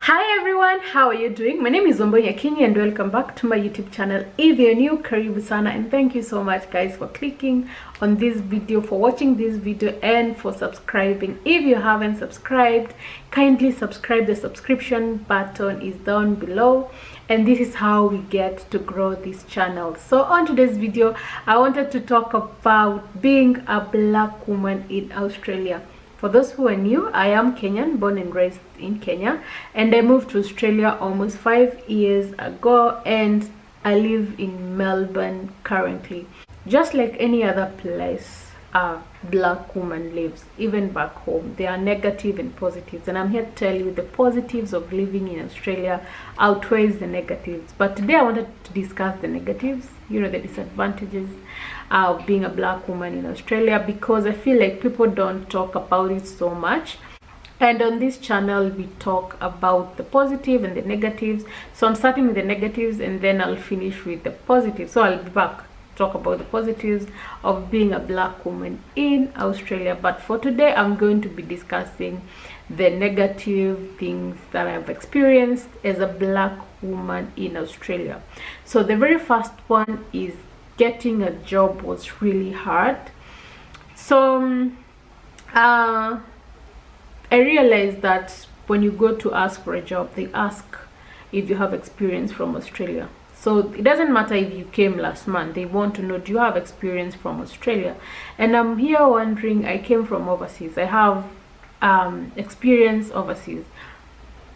Hi everyone, how are you doing? My name is Kenya and welcome back to my YouTube channel. If you're new, karibu sana, and thank you so much guys for clicking on this video, for watching this video, and for subscribing. If you haven't subscribed, kindly subscribe. The subscription button is down below, and this is how we get to grow this channel. So on today's video, I wanted to talk about being a black woman in Australia. For those who are new, I am Kenyan, born and raised in Kenya, and I moved to Australia almost 5 years ago, and I live in Melbourne currently. Just like any other place a black woman lives, even back home, there are negative and positives, and I'm here to tell you the positives of living in Australia outweighs the negatives. But today I wanted to discuss the negatives, the disadvantages of being a black woman in Australia, because I feel like people don't talk about it so much. And on this channel we talk about the positive and the negatives. So I'm starting with the negatives and then I'll finish with the positives. So I'll be back talk about the positives of being a black woman in Australia, but for today I'm going to be discussing the negative things that I've experienced as a black woman in Australia. So the very first one is getting a job was really hard. So I realized that when you go to ask for a job, they ask if you have experience from Australia. So it doesn't matter if you came last month, they want to know, do you have experience from Australia? And I'm here wondering, I came from overseas, I have experience overseas.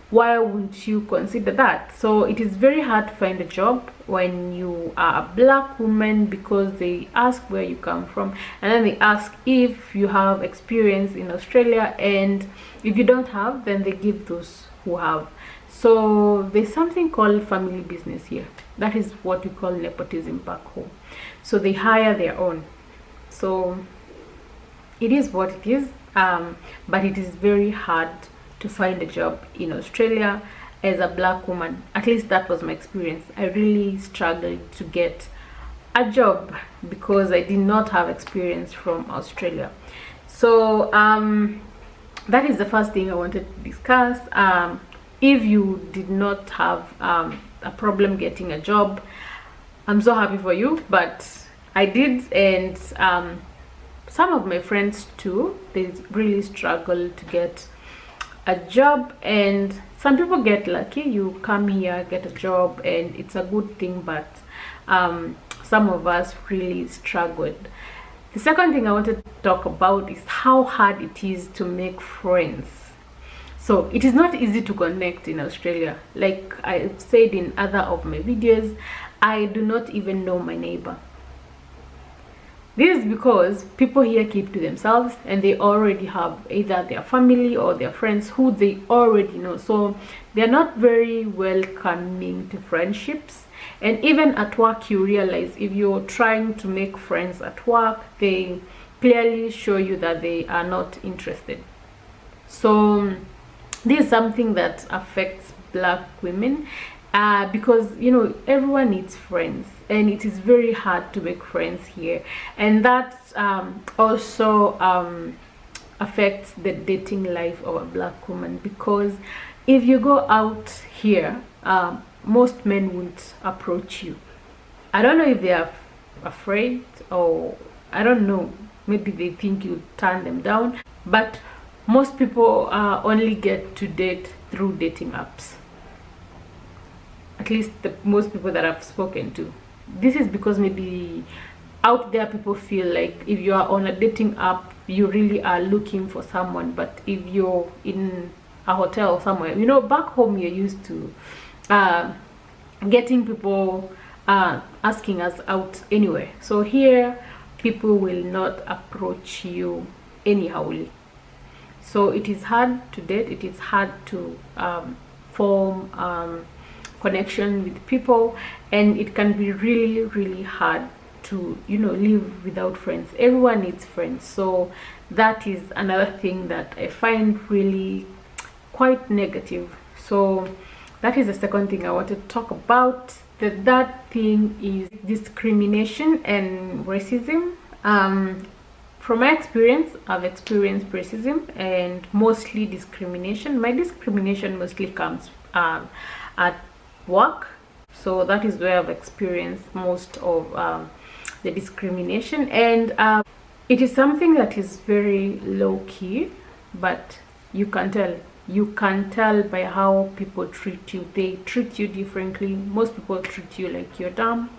Why would you consider that? So it is very hard to find a job when you are a black woman, because they ask where you come from, and then they ask if you have experience in Australia, and if you don't have, then they give those who have. So there's something called family business here. That is what we call nepotism back home. So they hire their own. So it is what it is, but it is very hard to find a job in Australia as a black woman. At least that was my experience. I really struggled to get a job because I did not have experience from Australia. So that is the first thing I wanted to discuss. If you did not have a problem getting a job, I'm so happy for you, but I did, and some of my friends too, they really struggle to get a job. And some people get lucky, you come here, get a job, and it's a good thing, but some of us really struggled. The second thing I wanted to talk about is how hard it is to make friends. So it is not easy to connect in Australia. Like I've said in other of my videos, I do not even know my neighbor. This is because people here keep to themselves, and they already have either their family or their friends who they already know. So they're not very welcoming to friendships. And even at work, you realize if you're trying to make friends at work, they clearly show you that they are not interested. So this is something that affects black women, because everyone needs friends, and it is very hard to make friends here. And that also affects the dating life of a black woman, because if you go out here, most men won't approach you. I don't know if they are afraid, or I don't know, maybe they think you turn them down, but most people only get to date through dating apps. At least most people that I've spoken to. This is because maybe out there people feel like if you are on a dating app, you really are looking for someone. But if you're in a hotel or somewhere, back home you're used to getting people asking us out anywhere. So here people will not approach you anyhow. So it is hard to date, it is hard to form connection with people, and it can be really, really hard to live without friends. Everyone needs friends. So that is another thing that I find really quite negative. So that is the second thing I want to talk about. The third thing is discrimination and racism. From my experience, I've experienced racism and mostly discrimination. My discrimination mostly comes at work. So that is where I've experienced most of the discrimination, and it is something that is very low key, but you can tell by how people treat you. They treat you differently. Most people treat you like you're dumb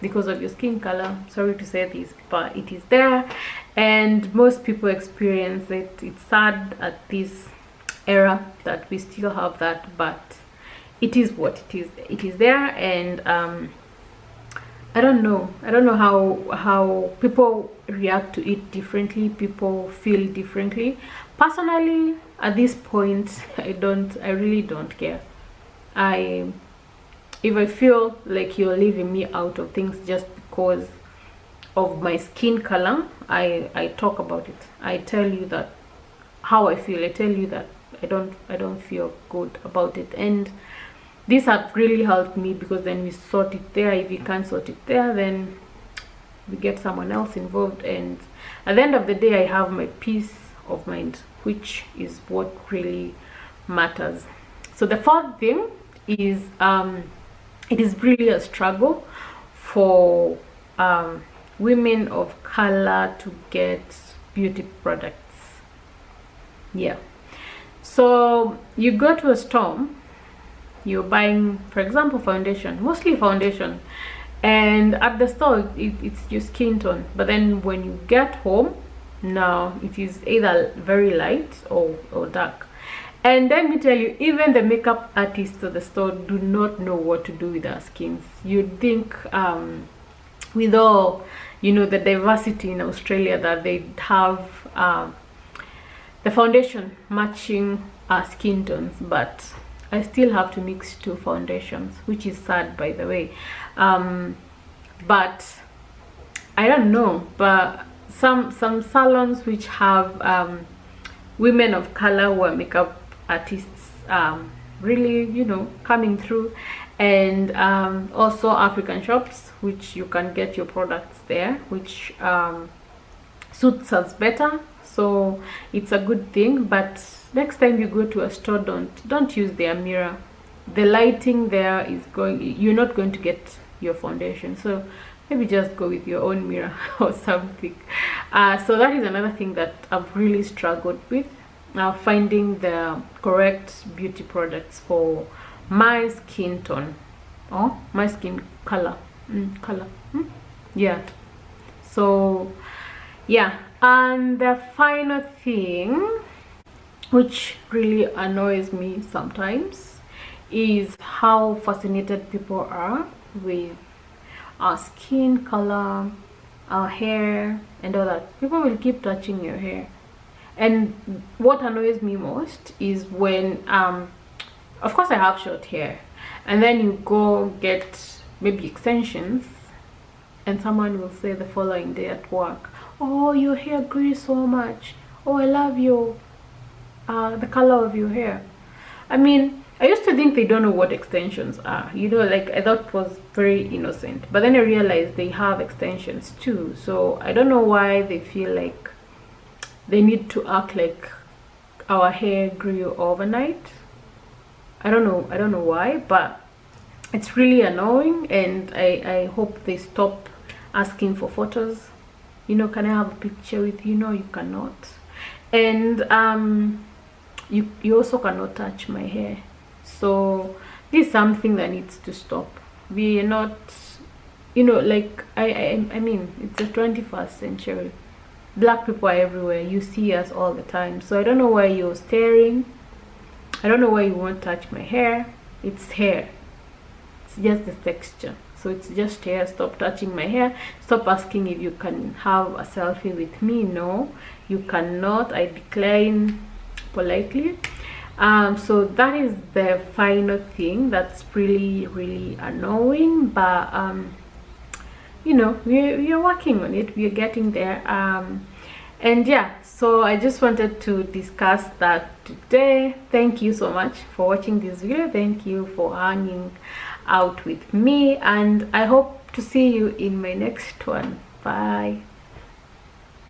because of your skin color. Sorry to say this, but it is there, and most people experience it. It's sad at this era that we still have that, but it is what it is. It is there, and I don't know how people react to it differently. People feel differently. Personally, at this point, I really don't care. If I feel like you're leaving me out of things just because of my skin color, I talk about it. I tell you that how I feel. I tell you that I don't feel good about it, and these have really helped me, because then we sort it there. If you can't sort it there, then we get someone else involved, and at the end of the day, I have my peace of mind, which is what really matters. So the fourth thing is it is really a struggle for women of color to get beauty products. Yeah, so you go to a store, you're buying, for example, foundation, mostly foundation, and at the store it's your skin tone, but then when you get home, now it is either very light or dark. And let me tell you, even the makeup artists at the store do not know what to do with our skins. You'd think with all, you know, the diversity in Australia, that they have the foundation matching our skin tones, but I still have to mix two foundations, which is sad, by the way. But I don't know, but some salons which have women of color who are makeup artists really, you know, coming through, and also African shops which you can get your products there, which suits us better. So it's a good thing, but next time you go to a store, don't use their mirror. The lighting there is you're not going to get your foundation, so maybe just go with your own mirror or something. So that is another thing that I've really struggled with, finding the correct beauty products for my skin tone or my skin color. Yeah, so yeah. And the final thing, which really annoys me sometimes, is how fascinated people are with our skin color, our hair, and all that. People will keep touching your hair, and what annoys me most is when of course I have short hair, and then you go get maybe extensions, and someone will say the following day at work, "Oh, your hair grew so much. Oh, I love your the color of your hair." I mean, I used to think they don't know what extensions are, you know, like I thought it was very innocent, but then I realized they have extensions too. So I don't know why they feel like they need to act like our hair grew overnight. I don't know why, but it's really annoying, and I hope they stop asking for photos. You know, can I have a picture with you? No, you cannot. And you also cannot touch my hair. So this is something that needs to stop. We are not, you know, like I mean, it's the 21st century. Black people are everywhere. You see us all the time. So I don't know why you're staring. I don't know why you won't touch my hair. It's hair. It's just the texture. So it's just hair. Stop touching my hair. Stop asking if you can have a selfie with me. No, you cannot. I decline politely. So that is the final thing that's really annoying, but you know, we're working on it. We're getting there. And yeah, so I just wanted to discuss that today. Thank you so much for watching this video. Thank you for hanging out with me, and I hope to see you in my next one. Bye.